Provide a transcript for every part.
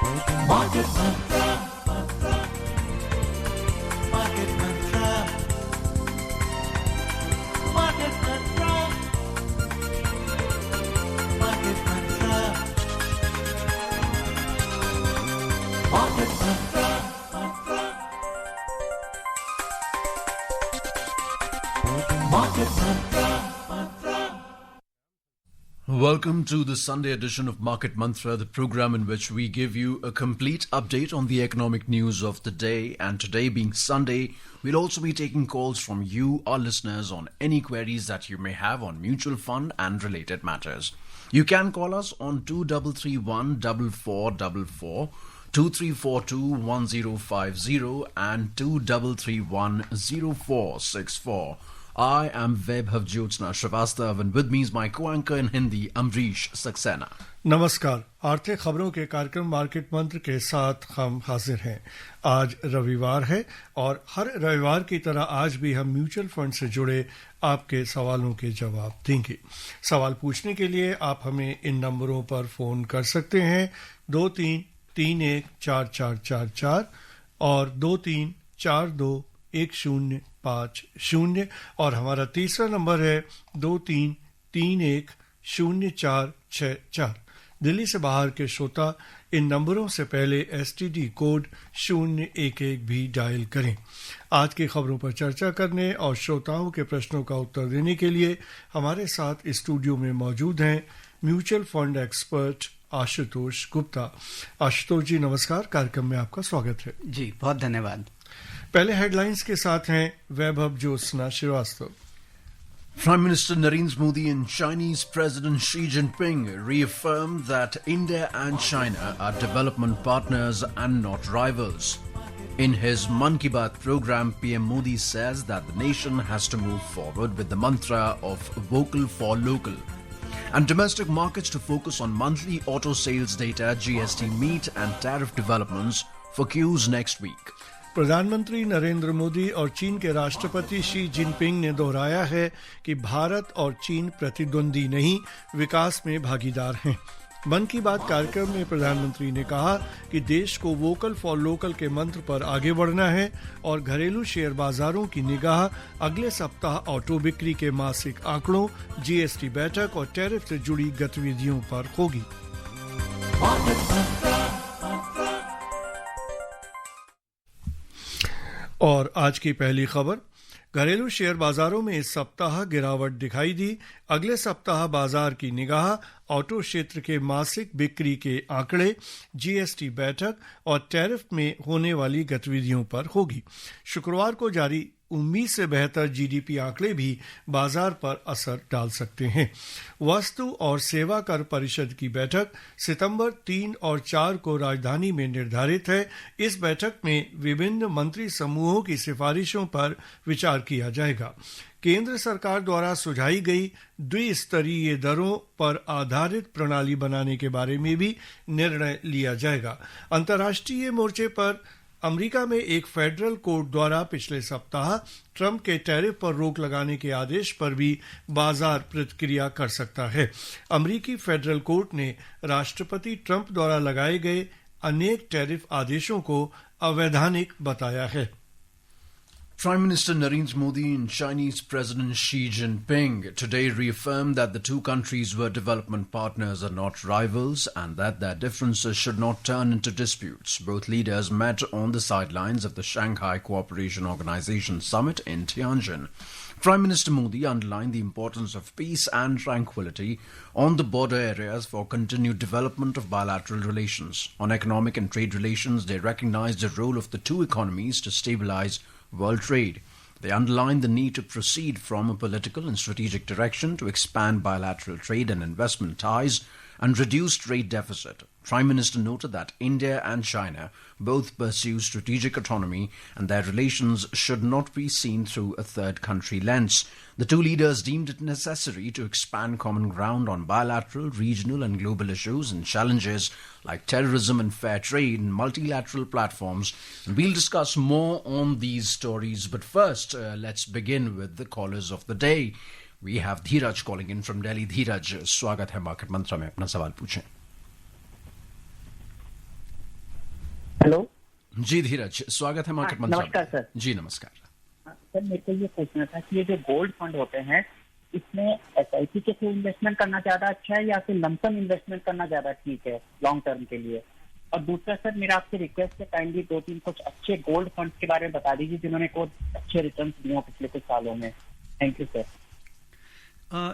Market Mantra, Market Mantra, Market Mantra, Market Mantra, Market Mantra, Market Mantra. Welcome to the Sunday edition of Market Mantra, the program in which we give you a complete update on the economic news of the day. And today being Sunday, we'll also be taking calls from you, our listeners, on any queries that you may have on mutual fund and related matters. You can call us on 2331 4444, 2342 1050 and 2331 0464. I am Vaibhav Jyotsna Shrivastava and with me is my co-anchor in Hindi, Amrish Saxena. नमस्कार। आर्थिक खबरों के कार्यक्रम market मंत्र के साथ हम हाजिर हैं। आज रविवार है और हर रविवार की तरह आज भी हम म्यूचुअल फंड से जुड़े आपके सवालों के जवाब देंगे। सवाल पूछने के लिए आप हमें इन नंबरों पर फोन कर सकते हैं 23314444 और 23421050 और हमारा तीसरा नंबर है 23310464। दिल्ली से बाहर के श्रोता इन नंबरों से पहले एसटीडी कोड 011 भी डायल करें। आज की खबरों पर चर्चा करने और श्रोताओं के प्रश्नों का उत्तर देने के लिए हमारे साथ स्टूडियो में मौजूद हैं mutual fund expert Ashutosh Gupta. Ashutosh ji नमस्कार, कार्यक्रम में आपका स्वागत है। जी बहुत धन्यवाद। पहले हेडलाइंस के साथ हैं वैभव Jyotsna Srivastava. Prime Minister Narendra Modi and Chinese President Xi Jinping reaffirmed that India and China are development partners and not rivals. In his Mann Ki Baat program, PM Modi says that the nation has to move forward with the mantra of vocal for local. And domestic markets to focus on monthly auto sales data, GST meet and tariff developments for Qs next week. प्रधानमंत्री नरेंद्र मोदी और चीन के राष्ट्रपति Xi Jinping ने दोहराया है कि भारत और चीन प्रतिद्वंदी नहीं, विकास में भागीदार हैं। मन की बात कार्यक्रम में प्रधानमंत्री ने कहा कि देश को वोकल फॉर लोकल के मंत्र पर आगे बढ़ना है और घरेलू शेयर बाजारों की निगाह अगले सप्ताह ऑटो बिक्री के मासिक आंकड़ों, जीएसटी बैठक और टैरिफ से जुड़ी गतिविधियों पर होगी। और आज की पहली खबर, घरेलू शेयर बाजारों में इस सप्ताह गिरावट दिखाई दी। अगले सप्ताह बाजार की निगाह ऑटो क्षेत्र के मासिक बिक्री के आंकड़े, जीएसटी बैठक और टैरिफ में होने वाली गतिविधियों पर होगी। शुक्रवार को जारी उम्मीद से बेहतर जीडीपी आंकड़े भी बाजार पर असर डाल सकते हैं। वस्तु और सेवा कर परिषद की बैठक सितंबर 3 और 4 को राजधानी में निर्धारित है। इस बैठक में विभिन्न मंत्री समूहों की सिफारिशों पर विचार किया जाएगा। केंद्र सरकार द्वारा सुझाई गई द्विस्तरीय दरों पर आधारित प्रणाली बनाने के बारे में भी निर्णय लिया जाएगा। अंतर्राष्ट्रीय मोर्चे पर अमेरिका में एक फेडरल कोर्ट द्वारा पिछले सप्ताह ट्रंप के टैरिफ पर रोक लगाने के आदेश पर भी बाजार प्रतिक्रिया कर सकता है। अमेरिकी फेडरल कोर्ट ने राष्ट्रपति ट्रंप द्वारा लगाए गए अनेक टैरिफ आदेशों को अवैधानिक बताया है। Prime Minister Narendra Modi and Chinese President Xi Jinping today reaffirmed that the two countries were development partners and not rivals and that their differences should not turn into disputes. Both leaders met on the sidelines of the Shanghai Cooperation Organization Summit in Tianjin. Prime Minister Modi underlined the importance of peace and tranquility on the border areas for continued development of bilateral relations. On economic and trade relations, they recognized the role of the two economies to stabilize world trade. They underlined the need to proceed from a political and strategic direction to expand bilateral trade and investment ties and reduce trade deficit. Prime Minister noted that India and China both pursue strategic autonomy and their relations should not be seen through a third country lens. The two leaders deemed it necessary to expand common ground on bilateral, regional and global issues and challenges like terrorism and fair trade and multilateral platforms. And we'll discuss more on these stories. But first, let's begin with the callers of the day. We have Dheeraj calling in from Delhi. Dheeraj, स्वागत है market मंत्रा में, अपना सवाल पूछें। Hello जी धीरज, स्वागत है market मंत्रा में। नमस्कार सर। जी नमस्कार। सर मेरे को ये पूछना था कि ये जो गोल्ड फंड होते हैं इसमें एसआईपी के थ्रू इन्वेस्टमेंट करना ज्यादा अच्छा है या फिर लमसम इन्वेस्टमेंट करना ज्यादा ठीक है लॉन्ग टर्म के लिए? और दूसरा सर, मेरा आपसे रिक्वेस्ट है, काइंडली 2-3 कुछ अच्छे गोल्ड फंड्स के बारे में बता दीजिए जिन्होंने को अच्छे रिटर्न दिए हो पिछले कुछ सालों में। Thank you sir.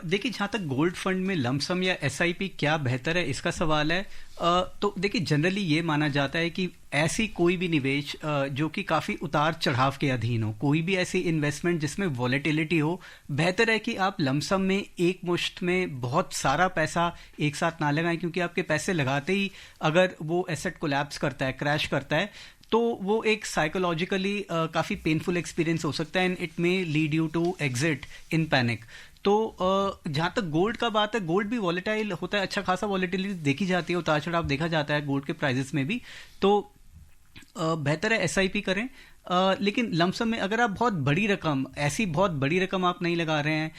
देखिए, जहाँ तक गोल्ड फंड में लमसम या एसआईपी क्या बेहतर है इसका सवाल है, तो देखिए जनरली ये माना जाता है कि ऐसी कोई भी निवेश जो कि काफ़ी उतार चढ़ाव के अधीन हो, कोई भी ऐसी इन्वेस्टमेंट जिसमें वॉलेटिलिटी हो, बेहतर है कि आप लमसम में एक मुश्त में बहुत सारा पैसा एक साथ ना लगाएं, क्योंकि आपके पैसे लगाते ही अगर वो एसेट कोलैप्स करता है, क्रैश करता है, तो वो एक साइकोलॉजिकली काफ़ी पेनफुल एक्सपीरियंस हो सकता है and it may lead you to exit in panic. तो जहाँ तक गोल्ड का बात है, गोल्ड भी वॉलेटाइल होता है, अच्छा खासा वॉलेटिलिटी देखी जाती है, उतार चढ़ाव देखा जाता है गोल्ड के प्राइजेस में भी। तो बेहतर है एसआईपी करें, लेकिन लमसम में अगर आप बहुत बड़ी रकम, ऐसी बहुत बड़ी रकम आप नहीं लगा रहे हैं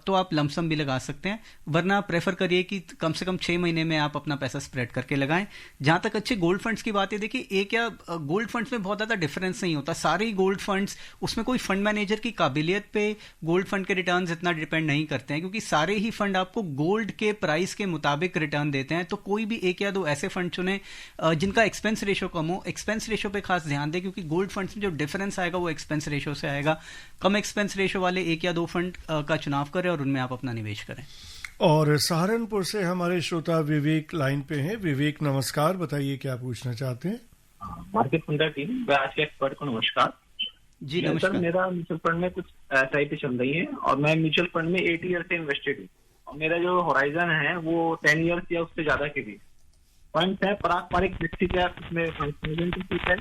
तो आप लमसम भी लगा सकते हैं, वरना प्रेफर करिए कि कम से कम 6 महीने में आप अपना पैसा स्प्रेड करके लगाएं। जहां तक अच्छे गोल्ड फंड्स की बात है, देखिए एक या गोल्ड फंड्स में बहुत ज़्यादा डिफरेंस नहीं होता, सारे ही गोल्ड फंड्स, उसमें कोई फंड मैनेजर की काबिलियत पे गोल्ड फंड के रिटर्न्स इतना डिपेंड नहीं करते हैं, क्योंकि सारे ही फंड आपको गोल्ड के प्राइस के मुताबिक रिटर्न देते हैं। तो कोई भी एक या दो ऐसे फंड चुने जिनका एक्सपेंस रेशो कम हो। एक्सपेंस रेशो पे खास ध्यान दें, क्योंकि गोल्ड फंड्स में जो डिफरेंस आएगा वो एक्सपेंस रेशो से आएगा। कम एक्सपेंस रेशो वाले एक या दो फंड का चुनाव करें और उनमें आप अपना निवेश करें। और सहारनपुर से हमारे श्रोता विवेक लाइन पे हैं। विवेक नमस्कार, बताइए क्या पूछना चाहते हैं। मार्केट मंत्रा टीम, मैं आज के एक्सपर्ट को नमस्कार जी नमस्कार। सर, मेरा म्यूचुअल फंड में कुछ एसआईपी चल रही है और मैं म्यूचुअल फंड में 8 ईयर से इन्वेस्टेड हूँ और मेरा जो होराइजन है वो 10 ईयर्स या उससे ज्यादा के भी फंड है। पारंपरिक फ्लेक्सी कैप उसमें 5000 की सीट है,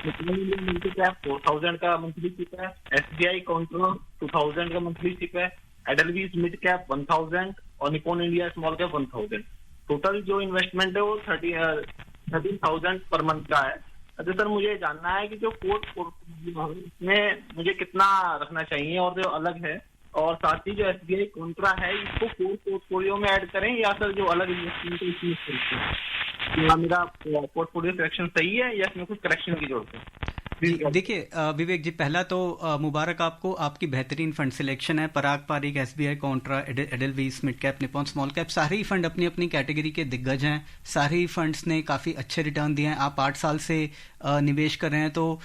मल्टी कैप 4000 का मंथली सीट है, एसबीआई काउंटर 2000 का मंथली सीट है, एडलवीज मिड कैप 1000 और Nippon India small cap 1000। Total जो इन्वेस्टमेंट है वो 13,000 पर मंथ का है। अच्छा सर, मुझे जानना है कि जो कोर पोर्टफोलियो है इसमें मुझे कितना रखना चाहिए और जो अलग है, और साथ ही जो एसबीआई कॉन्ट्रा है इसको कोर पोर्टफोलियो में ऐड करें या सर जो अलग इन्वेस्टमेंट है इसमें करते हैं? क्या मेरा पोर्टफोलियो सिलेक्शन सही है या इसमें कुछ करेक्शन की जरूरत है? देखिए विवेक जी, पहला तो मुबारक आपको, आपकी बेहतरीन फंड सिलेक्शन है। Parag Parikh, SBI Contra, Edelweiss mid cap, Nippon small cap, सारे ही फंड अपनी अपनी कैटेगरी के दिग्गज हैं। सारे ही फंड्स ने काफ़ी अच्छे रिटर्न दिए हैं। आप 8 साल से निवेश कर रहे हैं, तो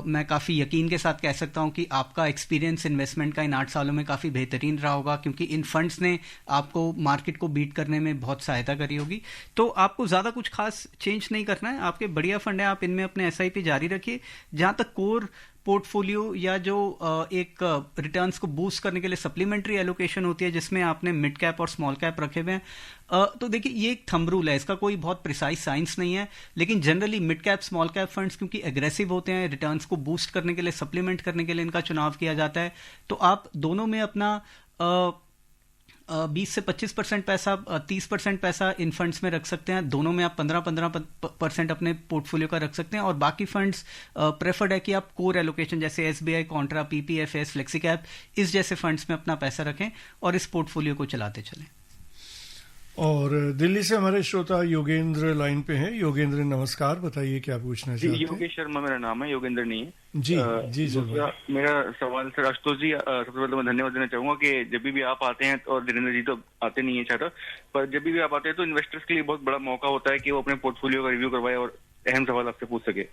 मैं काफ़ी यकीन के साथ कह सकता हूं कि आपका एक्सपीरियंस इन्वेस्टमेंट का इन 8 सालों में काफ़ी बेहतरीन रहा होगा, क्योंकि इन फंड्स ने आपको मार्केट को बीट करने में बहुत सहायता करी होगी। तो आपको ज़्यादा कुछ खास चेंज नहीं करना है, आपके बढ़िया फंड है, आप इनमें अपने एसआईपी जारी रखिए। जहां तक कोर पोर्टफोलियो या जो एक रिटर्न्स को बूस्ट करने के लिए सप्लीमेंट्री एलोकेशन होती है, जिसमें आपने मिड कैप और स्मॉल कैप रखे हुए हैं, तो देखिए ये एक थंब रूल है, इसका कोई बहुत प्रिसाइज साइंस नहीं है, लेकिन generally mid cap small cap funds क्योंकि एग्रेसिव होते हैं, रिटर्न्स को बूस्ट करने के लिए, सप्लीमेंट करने के लिए इनका चुनाव किया जाता है। तो आप दोनों में अपना 20 से 25% पैसा, 30% पैसा इन फंड्स में रख सकते हैं। दोनों में आप 15% अपने पोर्टफोलियो का रख सकते हैं, और बाकी फंड्स प्रेफर्ड है कि आप कोर एलोकेशन जैसे SBI Contra, PPFS, flexi cap, इस जैसे फंड्स में अपना पैसा रखें और इस पोर्टफोलियो को चलाते चलें। और दिल्ली से हमारे श्रोता योगेंद्र लाइन पे हैं। योगेंद्र नमस्कार, बताइए क्या पूछना चाहते हैं। योगेश शर्मा मेरा नाम है, योगेंद्र नहीं है। जी जी जरूर। मेरा सवाल सर आशुतोष जी, सबसे पहले तो मैं धन्यवाद देना चाहूंगा कि जब भी आप आते हैं, और धीरेन्द्र जी तो आते नहीं है चाहता, पर जब भी आप आते हैं तो इन्वेस्टर्स के लिए बहुत बड़ा मौका होता है कि वो अपने पोर्टफोलियो का रिव्यू करवाए और अहम सवाल आपसे पूछ सके।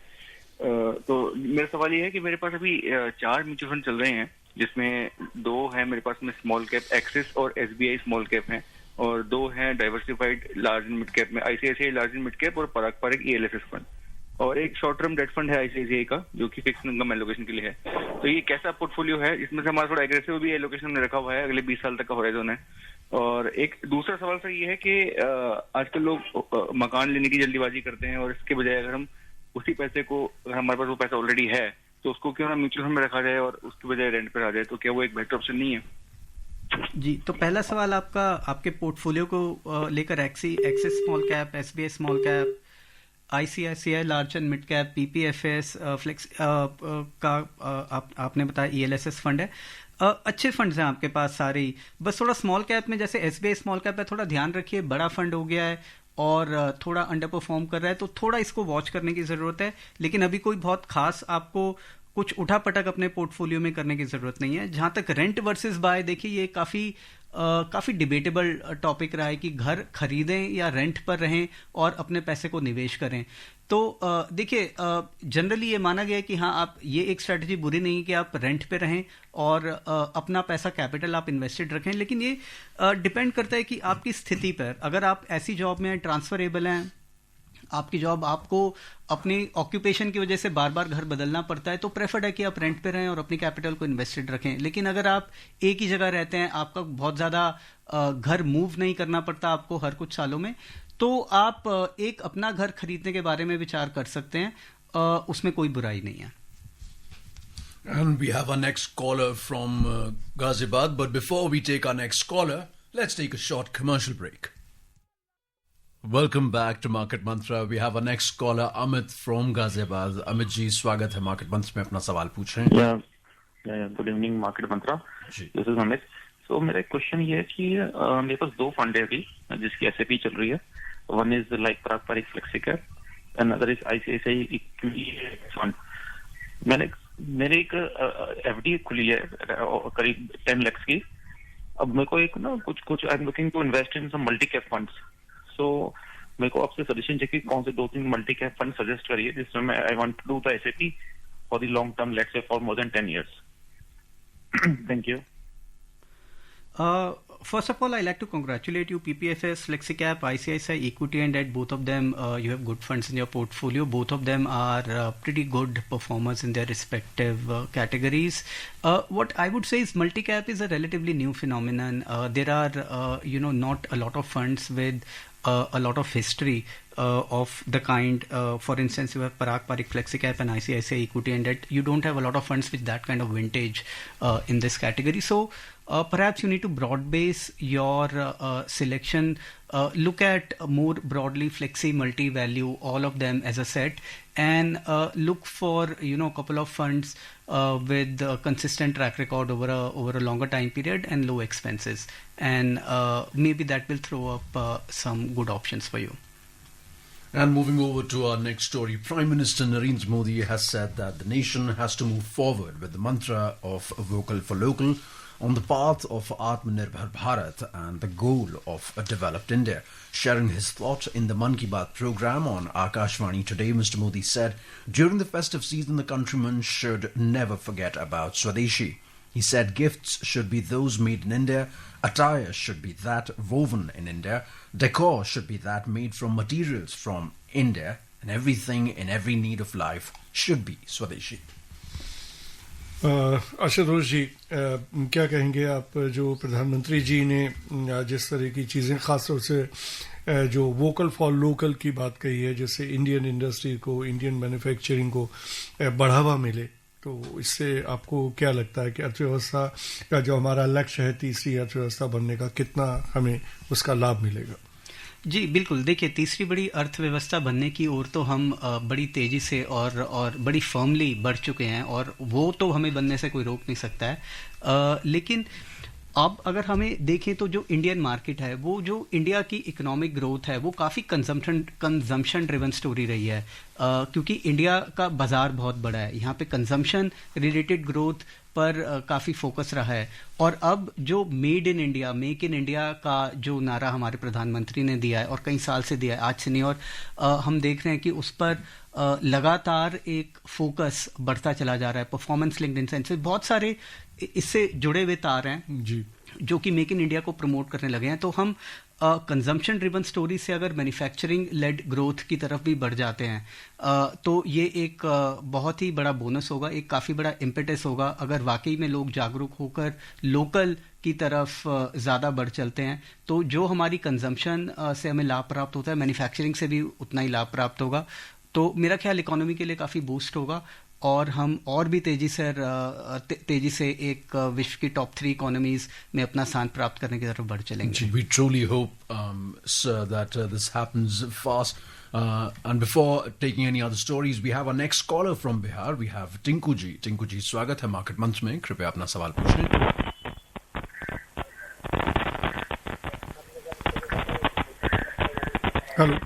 तो मेरा सवाल ये है कि मेरे पास अभी 4 म्यूचुअल फंड चल रहे हैं, जिसमें 2 है मेरे पास में स्मॉल कैप एक्सिस और एसबीआई स्मॉल कैप है, और 2 हैं diversified large and mid cap में ICICI large and mid cap और पराग पारिक ईएलएसएस फंड, और एक शॉर्ट टर्म डेट फंड है आईसीआईसीआई का जो कि फिक्स इनकम एलोकेशन के लिए है। तो ये कैसा पोर्टफोलियो है? इसमें से हमारा थोड़ा एग्रेसिव भी एलोकेशन में रखा हुआ है, अगले 20 साल तक का होराइजन है। और एक दूसरा सवाल सर ये है कि आजकल लोग मकान लेने की जल्दीबाजी करते हैं, और इसके बजाय अगर हम उसी पैसे को, अगर हमारे पास वो पैसा ऑलरेडी है, तो उसको क्यों ना म्यूचुअल फंड में रखा जाए और उसके बजाय रेंट पर आ जाए, तो क्या वो एक बेहतर ऑप्शन नहीं है? जी, तो पहला सवाल आपका, आपके पोर्टफोलियो को लेकर Axis small cap, SBI small cap, ICICI large and mid cap, PPFAS, flex का आपने बताया ईएलएसएस फंड है। अच्छे फंड्स हैं आपके पास सारे ही, बस थोड़ा स्मॉल कैप में जैसे एसबीआई स्मॉल कैप है, थोड़ा ध्यान रखिए, बड़ा फंड हो गया है और थोड़ा अंडर परफॉर्म कर रहा है, तो थोड़ा इसको वॉच करने की ज़रूरत है। लेकिन अभी कोई बहुत खास आपको कुछ उठापटक अपने पोर्टफोलियो में करने की ज़रूरत नहीं है। जहाँ तक रेंट वर्सेस बाय, देखिए ये काफ़ी डिबेटेबल टॉपिक रहा है कि घर खरीदें या रेंट पर रहें और अपने पैसे को निवेश करें। तो देखिए जनरली ये माना गया है कि हाँ, आप ये एक स्ट्रैटेजी बुरी नहीं कि आप रेंट पे रहें और अपना पैसा कैपिटल आप इन्वेस्टेड रखें, लेकिन ये डिपेंड करता है कि आपकी स्थिति पर। अगर आप ऐसी जॉब में ट्रांसफरेबल हैं, आपकी जॉब आपको अपनी ऑक्यूपेशन की वजह से बार बार घर बदलना पड़ता है, तो प्रेफर्ड है कि आप रेंट पे रहें और अपनी कैपिटल को इन्वेस्टेड रखें। लेकिन अगर आप एक ही जगह रहते हैं, आपका बहुत ज़्यादा घर मूव नहीं करना पड़ता आपको हर कुछ सालों में, तो आप एक अपना घर खरीदने के बारे में विचार कर सकते हैं, उसमें कोई बुराई नहीं है। And we have our next caller from Ghaziabad, but before we take our next caller, let's take a short commercial break. Welcome back to Market Mantra. We have our next caller, Amit from Ghaziabad. Amit ji, स्वागत है Market Mantra में, अपना सवाल पूछ रहे हैं। Good evening market Mantra, जी। This is Amit. So मेरा क्वेश्चन ये है कि मेरे पास 2 फंड है अभी जिसकी एसआईपी चल रही है। वन इज लाइक पारंपरिक flexi cap, another is ICICI equity fund. मेरे एक एफडी खुली है करीब 10 लाख की। अब मेरे को एक ना कुछ I am looking to invest in some multi cap funds. So मेरे को आपसे सजेशन चाहिए कि कौन से 2-3 मल्टी कैप फंड सजेस्ट करिए जिसमें I want to do the SIP for the long term, let's say for more than 10 years. Thank you. First of all, I like to congratulate you. PPFS, FlexiCap, ICICI Equity, and at both of them, you have good funds in your portfolio. Both of them are pretty good performers in their respective categories. What I would say is multi-cap is a relatively new phenomenon. There are, not a lot of funds with a lot of history of the kind. For instance, you have Parag Parikh FlexiCap and ICICI Equity, and that you don't have a lot of funds with that kind of vintage in this category. So perhaps you need to broad base your selection. Look at more broadly flexi, multi value, all of them as a set, and look for a couple of funds with a consistent track record over a longer time period and low expenses, and maybe that will throw up some good options for you. And moving over to our next story, Prime Minister Narendra Modi has said that the nation has to move forward with the mantra of vocal for local on the path of Atmanirbhar Bharat and the goal of a developed India. Sharing his thoughts in the Mann Ki Baat program on Akashvani today, Mr. Modi said, during the festive season, the countrymen should never forget about Swadeshi. He said gifts should be those made in India, attire should be that woven in India, decor should be that made from materials from India, and everything in every need of life should be Swadeshi. Ashutosh ji, क्या कहेंगे आप? जो प्रधानमंत्री जी ने जिस तरह की चीज़ें खास तौर से जो वोकल फॉर लोकल की बात कही है, जैसे इंडियन इंडस्ट्री को, इंडियन मैन्युफैक्चरिंग को बढ़ावा मिले, तो इससे आपको क्या लगता है कि अर्थव्यवस्था का जो हमारा लक्ष्य है तीसरी अर्थव्यवस्था बनने का, कितना हमें उसका लाभ मिलेगा? जी बिल्कुल, देखिए तीसरी बड़ी अर्थव्यवस्था बनने की ओर तो हम बड़ी तेज़ी से और बड़ी फर्मली बढ़ चुके हैं, और वो तो हमें बनने से कोई रोक नहीं सकता है। लेकिन अब अगर हमें देखें तो जो इंडियन मार्केट है, वो जो इंडिया की इकोनॉमिक ग्रोथ है, वो काफ़ी कंजम्पशन ड्रिवन स्टोरी रही है, क्योंकि इंडिया का बाज़ार बहुत बड़ा है। यहाँ पे कंजम्पशन रिलेटेड ग्रोथ पर काफ़ी फोकस रहा है, और अब जो made in India, make in India का जो नारा हमारे प्रधानमंत्री ने दिया है और कई साल से दिया है, आज से नहीं, और हम देख रहे हैं कि उस पर लगातार एक फोकस बढ़ता चला जा रहा है। परफॉर्मेंस लिंक्ड इंसेंटिव, बहुत सारे इससे जुड़े हुए तार हैं जी, जो कि मेक इन इंडिया को प्रमोट करने लगे हैं। तो हम कंजम्पशन ड्रिवन स्टोरी से अगर मैन्युफैक्चरिंग लेड ग्रोथ की तरफ भी बढ़ जाते हैं, तो ये एक बहुत ही बड़ा बोनस होगा, एक काफ़ी बड़ा इम्पेटस होगा अगर वाकई में लोग जागरूक होकर लोकल की तरफ ज़्यादा बढ़ चलते हैं। तो जो हमारी कंजम्पशन से हमें लाभ प्राप्त होता है, मैन्युफैक्चरिंग से भी उतना ही लाभ प्राप्त होगा। तो मेरा ख्याल इकोनॉमी के लिए काफ़ी बूस्ट होगा, और हम और भी तेज़ी से एक विश्व की टॉप 3 इकोनॉमीज में अपना स्थान प्राप्त करने की तरफ बढ़ चलेंगे। We truly hope, sir, that this happens fast. And before taking any other stories, we have our next caller from Bihar. We have Tinku ji. Tinku ji, स्वागत है मार्केट मंच में, कृपया अपना सवाल पूछें। हेलो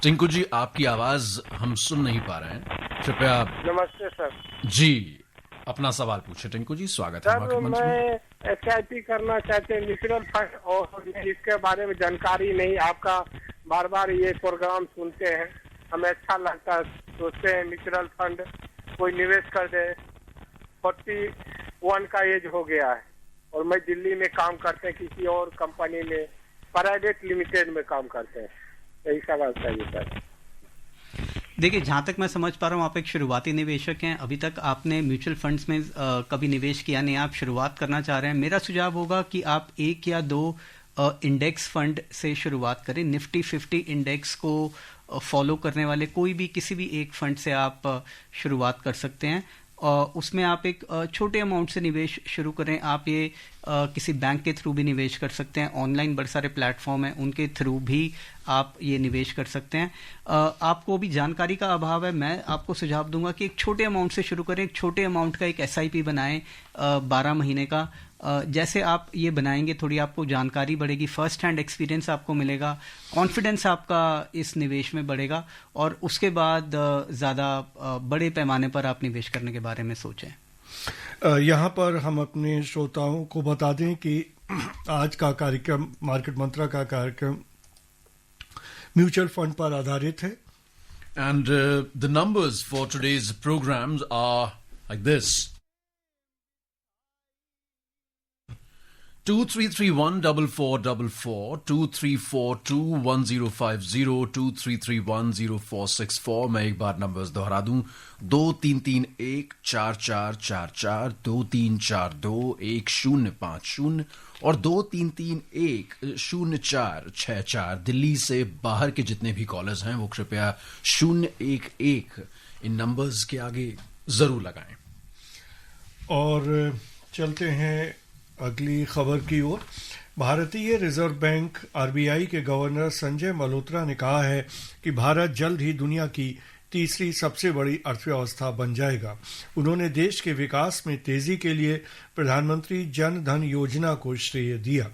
टिंकू जी, आपकी आवाज हम सुन नहीं पा रहे हैं, कृपया। नमस्ते सर। जी, अपना सवाल पूछे टिंकू जी, स्वागत है सर मार्केट मंच में। मैं SIP करना चाहते हैं म्यूचुअल फंड, और इसके बारे में जानकारी नहीं। आपका बार बार ये प्रोग्राम सुनते हैं, हमें अच्छा लगता है, सोचते हैं म्यूचुअल फंड कोई निवेश कर दे। 41 का एज हो गया है और मैं दिल्ली में काम करते हैं, किसी और कंपनी में प्राइवेट लिमिटेड में काम करते हैं। यही सवाल चाहिए सर। देखिए, जहाँ तक मैं समझ पा रहा हूँ, आप एक शुरुआती निवेशक हैं, अभी तक आपने म्यूचुअल फंड्स में कभी निवेश किया नहीं, आप शुरुआत करना चाह रहे हैं। मेरा सुझाव होगा कि आप 1 या 2 इंडेक्स फंड से शुरुआत करें। निफ्टी 50 इंडेक्स को फॉलो करने वाले कोई भी किसी भी एक फंड से आप शुरुआत कर सकते हैं। उसमें आप एक छोटे अमाउंट से निवेश शुरू करें। आप ये किसी बैंक के थ्रू भी निवेश कर सकते हैं, ऑनलाइन बड़े सारे प्लेटफॉर्म हैं, उनके थ्रू भी आप ये निवेश कर सकते हैं। आपको भी जानकारी का अभाव है, मैं आपको सुझाव दूंगा कि एक छोटे अमाउंट से शुरू करें। एक छोटे अमाउंट का एक SIP बनाएं 12 महीने का। जैसे आप ये बनाएंगे, थोड़ी आपको जानकारी बढ़ेगी, फर्स्ट हैंड एक्सपीरियंस आपको मिलेगा, कॉन्फिडेंस आपका इस निवेश में बढ़ेगा, और उसके बाद ज़्यादा बड़े पैमाने पर आप निवेश करने के बारे में सोचें। यहाँ पर हम अपने श्रोताओं को बता दें कि आज का कार्यक्रम, मार्केट मंत्रा का कार्यक्रम, म्यूचुअल फंड पर आधारित है। And the numbers for today's programs are like this. 23314444, 23421050, 23310464। मैं एक बार नंबर्स दोहरा दूं, 23314444, 23421050 और 23310464। दिल्ली से बाहर के जितने भी कॉलर्स हैं वो कृपया 011 इन नंबर्स के आगे जरूर लगाएं। और चलते हैं अगली खबर की ओर। भारतीय रिजर्व बैंक RBI के गवर्नर संजय मल्होत्रा ने कहा है कि भारत जल्द ही दुनिया की तीसरी सबसे बड़ी अर्थव्यवस्था बन जाएगा। उन्होंने देश के विकास में तेजी के लिए प्रधानमंत्री जन धन योजना को श्रेय दिया।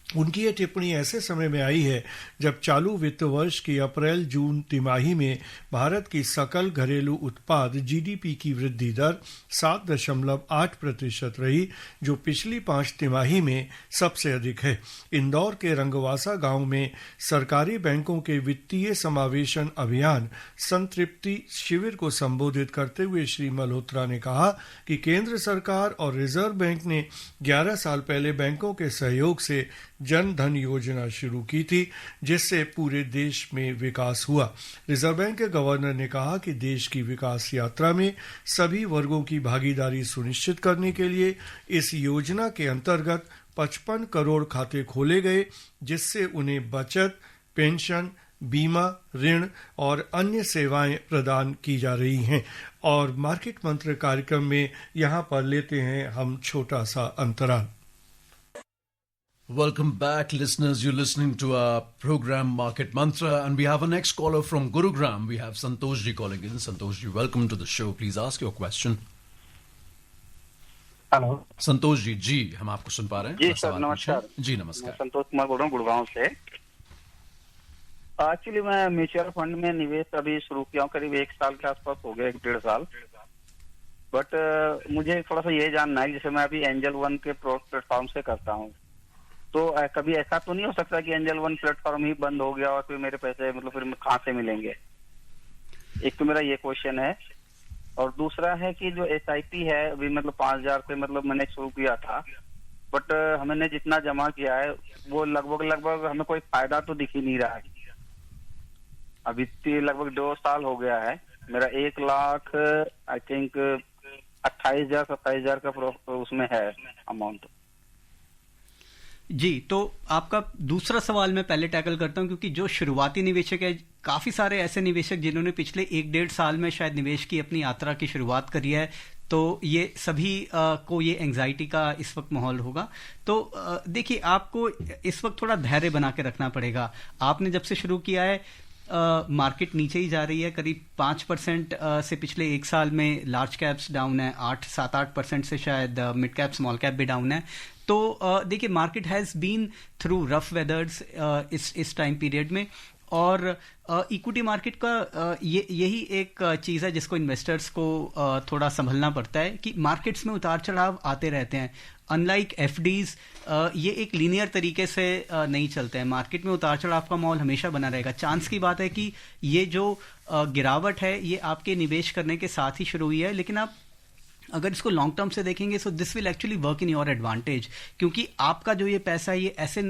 उनकी ये टिप्पणी ऐसे समय में आई है जब चालू वित्त वर्ष की अप्रैल-जून तिमाही में भारत की सकल घरेलू उत्पाद GDP की वृद्धि दर 7.8% रही, जो पिछली 5 तिमाही में सबसे अधिक है। इंदौर के रंगवासा गांव में सरकारी बैंकों के वित्तीय समावेशन अभियान संतृप्ति शिविर को संबोधित करते हुए श्री मल्होत्रा ने कहा कि केंद्र सरकार और रिजर्व बैंक ने 11 साल पहले बैंकों के सहयोग से जन धन योजना शुरू की थी, जिससे पूरे देश में विकास हुआ। रिजर्व बैंक के गवर्नर ने कहा कि देश की विकास यात्रा में सभी वर्गों की भागीदारी सुनिश्चित करने के लिए इस योजना के अंतर्गत 55 करोड़ खाते खोले गए, जिससे उन्हें बचत, पेंशन, बीमा, ऋण और अन्य सेवाएं प्रदान की जा रही हैं। और मार्केट मंत्र कार्यक्रम में यहाँ पर लेते हैं हम छोटा सा अंतराल। Welcome back, listeners. You're listening to our program Market Mantra, and we have a next caller from Gurugram. We have Santosh ji calling in. Santosh ji, welcome to the show. Please ask your question. Hello Santosh ji, जी हम आपको सुन पा रहे हैं। जी sir, नमस्कार। जी नमस्कार। संतोष कुमार बोल रहा हूँ गुड़गांव से। एक्चुअली मैं म्यूचुअल फंड में निवेश अभी शुरू किया हूँ, करीब 1 साल के आसपास हो गया, 1-1.5 साल। बट मुझे थोड़ा सा ये जानना है, जैसे मैं अभी एंजल वन के प्लेटफॉर्म से करता हूँ, तो कभी ऐसा तो नहीं हो सकता कि एंजल वन प्लेटफॉर्म ही बंद हो गया और फिर मेरे पैसे मतलब फिर कहाँ से मिलेंगे? एक तो मेरा ये क्वेश्चन है। और दूसरा है कि जो SIP है अभी मतलब 5,000 से मतलब मैंने शुरू किया था, बट हमने जितना जमा किया है वो लगभग हमें कोई फायदा तो दिख ही नहीं रहा है। अभी लगभग 2 साल हो गया है। मेरा 1 लाख आई थिंक 28,000-27,000 का उसमें है अमाउंट। जी, तो आपका दूसरा सवाल मैं पहले टैकल करता हूं, क्योंकि जो शुरुआती निवेशक है, काफी सारे ऐसे निवेशक जिन्होंने पिछले 1-1.5 साल में शायद निवेश की अपनी यात्रा की शुरुआत करी है, तो ये सभी को ये एंजाइटी का इस वक्त माहौल होगा। तो देखिए, आपको इस वक्त थोड़ा धैर्य बना के रखना पड़ेगा। आपने जब से शुरू किया है, मार्केट नीचे ही जा रही है, करीब 5% से पिछले 1 साल में लार्ज कैप्स डाउन है, 7-8% से शायद मिड कैप स्मॉल कैप भी डाउन है। तो देखिए, market has been through rough weathers इस टाइम पीरियड में, और इक्विटी मार्केट का यही एक चीज़ है जिसको इन्वेस्टर्स को थोड़ा संभलना पड़ता है कि मार्केट्स में उतार चढ़ाव आते रहते हैं। अनलाइक एफडीज ये एक लीनियर तरीके से नहीं चलते हैं। मार्केट में उतार चढ़ाव का माहौल हमेशा बना रहेगा। चांस की बात है कि ये जो गिरावट है ये आपके निवेश करने के साथ ही शुरू हुई है, लेकिन आप अगर इसको लॉन्ग टर्म से देखेंगे so this will actually work in your advantage, क्योंकि आपका जो ये पैसा है ये ऐसे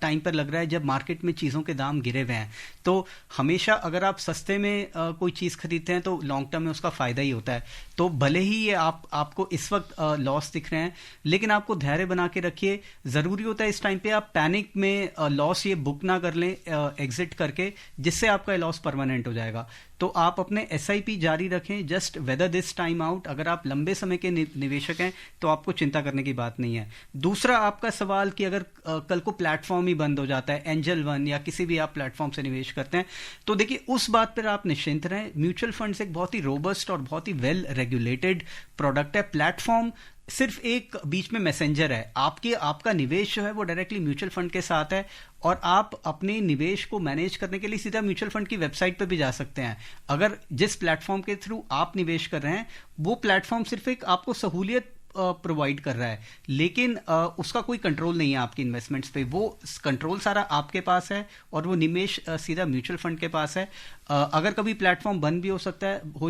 टाइम पर लग रहा है जब मार्केट में चीज़ों के दाम गिरे हुए हैं। तो हमेशा अगर आप सस्ते में कोई चीज़ खरीदते हैं तो लॉन्ग टर्म में उसका फ़ायदा ही होता है। तो भले ही ये आपको इस वक्त लॉस दिख रहे हैं, लेकिन आपको धैर्य बना के रखिए। ज़रूरी होता है इस टाइम पे आप पैनिक में लॉस ये बुक ना कर लें एग्जिट करके, जिससे आपका लॉस परमानेंट हो जाएगा। तो आप अपने SIP जारी रखें, just whether this time out. अगर आप लंबे समय के निवेशक हैं तो आपको चिंता करने की बात नहीं है। दूसरा आपका सवाल कि अगर कल को प्लेटफॉर्म ही बंद हो जाता है, एंजल वन या किसी भी आप प्लेटफॉर्म से निवेश करते हैं, तो देखिए उस बात पर आप निश्चिंत रहें। म्यूचुअल फंड्स एक बहुत ही रोबस्ट और बहुत ही वेल रेगुलेटेड प्रोडक्ट है। प्लेटफॉर्म सिर्फ एक बीच में मैसेंजर है। आपका निवेश जो है वो डायरेक्टली म्यूचुअल फंड के साथ है, और आप अपने निवेश को मैनेज करने के लिए सीधा म्यूचुअल फंड की वेबसाइट पर भी जा सकते हैं। अगर जिस प्लेटफॉर्म के थ्रू आप निवेश कर रहे हैं वो प्लेटफॉर्म सिर्फ एक आपको सहूलियत प्रोवाइड कर रहा है, लेकिन उसका कोई कंट्रोल नहीं है आपकी इन्वेस्टमेंट्स पे। वो कंट्रोल सारा आपके पास है और वो निवेश सीधा म्यूचुअल फंड के पास है। अगर कभी प्लेटफॉर्म बंद भी हो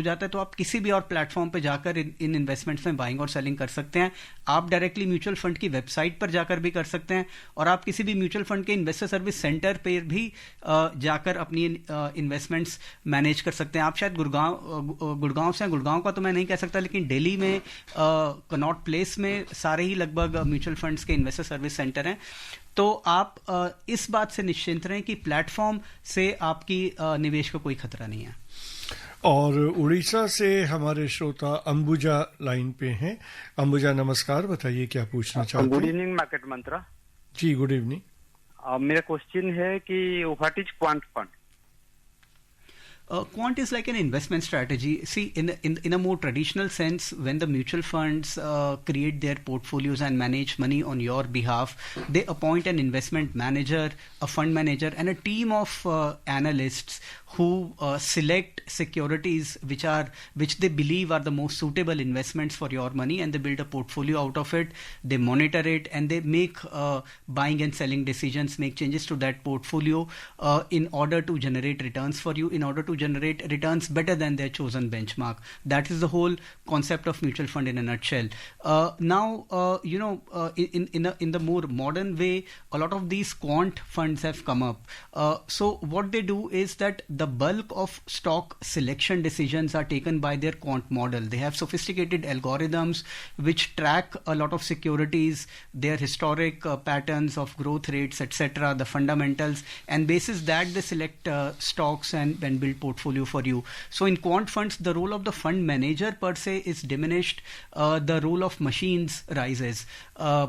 जाता है तो आप किसी भी और प्लेटफॉर्म पे जाकर इन इन्वेस्टमेंट्स में बाइंग और सेलिंग कर सकते हैं। आप डायरेक्टली म्यूचुअल फंड की वेबसाइट पर जाकर भी कर सकते हैं, और आप किसी भी म्यूचुअल फंड के इन्वेस्टर सर्विस सेंटर पर भी जाकर अपनी इन्वेस्टमेंट्स मैनेज कर सकते हैं। आप शायद गुड़गांव से हैं, गुड़गांव का तो मैं नहीं कह सकता, लेकिन दिल्ली में कनॉट प्लेस में सारे ही लगभग म्यूचुअल फंड्स के इन्वेस्टर सर्विस सेंटर हैं। तो आप इस बात से निश्चिंत रहें कि प्लेटफॉर्म से आपकी निवेश को कोई खतरा नहीं है। और उड़ीसा से हमारे श्रोता अंबुजा लाइन पे हैं। अंबुजा नमस्कार, बताइए क्या पूछना चाहते हैं। गुड इवनिंग मार्केट मंत्रा जी, गुड इवनिंग। मेरा क्वेश्चन है कि what is quant fund? Quant is like an investment strategy. See, in a more traditional sense, when the mutual funds create their portfolios and manage money on your behalf, they appoint an investment manager, a fund manager, and a team of analysts who select securities which they believe are the most suitable investments for your money, and they build a portfolio out of it. They monitor it and they make buying and selling decisions, make changes to that portfolio in order to generate returns for you, in order to generate returns better than their chosen benchmark. That is the whole concept of mutual fund in a nutshell. Now, in the more modern way, a lot of these quant funds have come up. So what they do is that the bulk of stock selection decisions are taken by their quant model. They have sophisticated algorithms which track a lot of securities, their historic patterns of growth rates, etc., the fundamentals, and basis that they select stocks and build portfolio for you. So in quant funds, the role of the fund manager per se is diminished. The role of machines rises.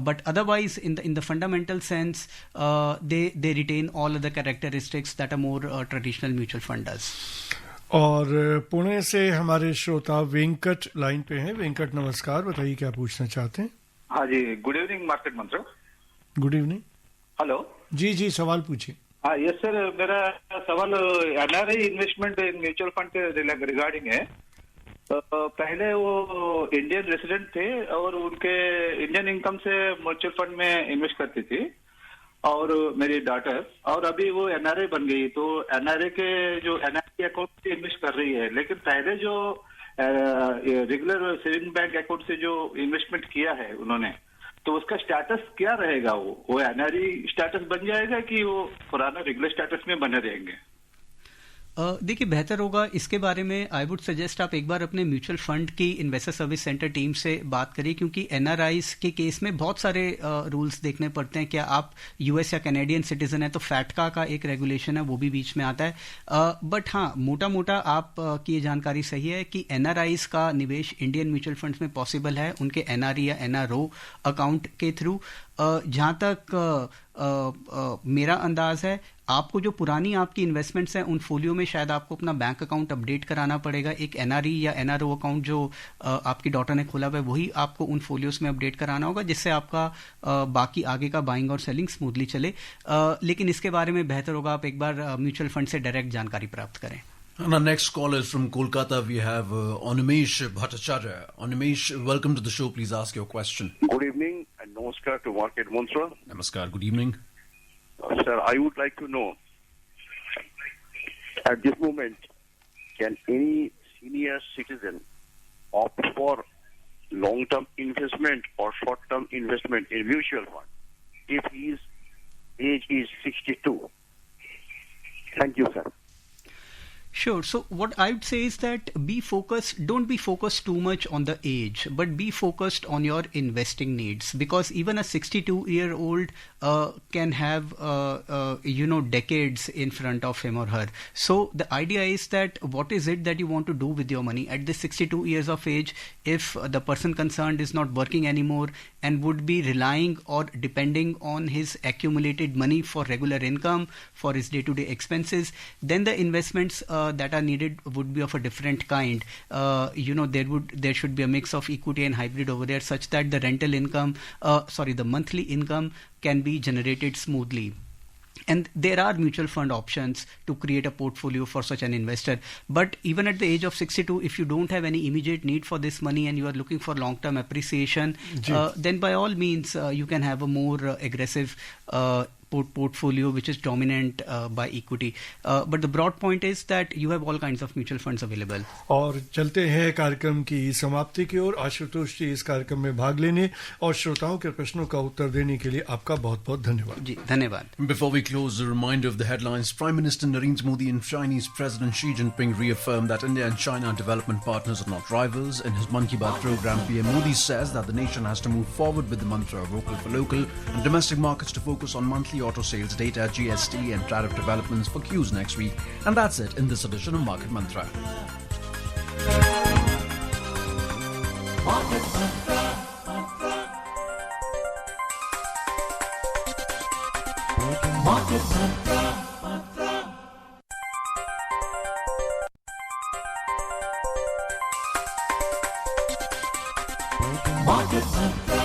But otherwise, in the fundamental sense, they retain all of the characteristics that a more traditional mutual fund does. और पुणे से हमारे श्रोता Venkat line पे हैं। वेंकट नमस्कार, बताइए क्या पूछना चाहते हैं। हाँ जी, गुड इवनिंग मार्केट मंत्र। Good evening. हेलो जी, सवाल पूछिए। हाँ, यस सर, मेरा सवाल NRI investment in mutual fund के रिगार्डिंग है। पहले वो इंडियन रेसिडेंट थे और उनके इंडियन इनकम से म्यूचुअल फंड में इन्वेस्ट करती थी, और मेरी डॉटर, और अभी वो NRI बन गई। तो NRI के जो NRI अकाउंट से इन्वेस्ट कर रही है, लेकिन पहले जो रेगुलर सेविंग बैंक अकाउंट से जो इन्वेस्टमेंट किया है उन्होंने, तो उसका स्टेटस क्या रहेगा? वो NRI स्टेटस बन जाएगा कि वो पुराना रेगुलर स्टेटस में बने रहेंगे? देखिए, बेहतर होगा इसके बारे में आई वुड सजेस्ट आप एक बार अपने म्यूचुअल फंड की इन्वेस्टर सर्विस सेंटर टीम से बात करिए, क्योंकि NRIs के केस में बहुत सारे रूल्स देखने पड़ते हैं। क्या आप US या कैनेडियन सिटीजन है तो फैटका का एक रेगुलेशन है, वो भी बीच में आता है। बट हाँ, मोटा मोटा आप की ये जानकारी सही है कि NRIs का निवेश इंडियन म्यूचुअल फंड्स में पॉसिबल है उनके NRE या NRO अकाउंट के थ्रू। जहाँ तक मेरा अंदाज है, आपको जो पुरानी आपकी इन्वेस्टमेंट्स हैं उन फोलियो में शायद आपको अपना बैंक अकाउंट अपडेट कराना पड़ेगा। एक एनआरई या एनआरओ अकाउंट जो आपकी डॉटर ने खोला हुआ है वही आपको उन फोलियोस में अपडेट कराना होगा, जिससे आपका बाकी आगे का बाइंग और सेलिंग स्मूथली चले। लेकिन इसके बारे में बेहतर होगा आप एक बार म्यूचुअल फंड से डायरेक्ट जानकारी प्राप्त करें। And our next call is from Kolkata. We have Animesh Bhattacharya. Animesh, welcome to the show. Please ask your question. Good evening and namaskar to Market Mantra. Namaskar. Good evening. Sir, I would like to know, at this moment, can any senior citizen opt for long-term investment or short-term investment in mutual fund if his age is 62? Thank you, sir. Sure. So what I would say is that don't be focused too much on the age, but be focused on your investing needs, because even a 62-year-old can have, decades in front of him or her. So the idea is that what is it that you want to do with your money at this 62 years of age? If the person concerned is not working anymore and would be relying or depending on his accumulated money for regular income, for his day-to-day expenses, then the investments that are needed would be of a different kind. There should be a mix of equity and hybrid over there, such that the the monthly income can be generated smoothly. And there are mutual fund options to create a portfolio for such an investor. But even at the age of 62, if you don't have any immediate need for this money and you are looking for long-term appreciation, then by all means you can have a more aggressive portfolio which is dominant by equity. But the broad point is that you have all kinds of mutual funds available. और चलते हैं कार्यक्रम की समाप्ति की ओर। आशुतोष जी, इस कार्यक्रम में भाग लेने और श्रोताओं के प्रश्नों का उत्तर देने के लिए आपका बहुत-बहुत धन्यवाद। जी, धन्यवाद। Before we close, a reminder of the headlines. Prime Minister Narendra Modi and Chinese President Xi Jinping reaffirmed that India and China are development partners and not rivals. In his Mann Ki Baat program, PM Modi says that the nation has to move forward with the mantra of vocal for local and domestic markets to focus on monthly auto sales data, GST and tariff developments for Qs next week. And that's it in this edition of Market Mantra. Market Mantra. Market Mantra. Market Mantra.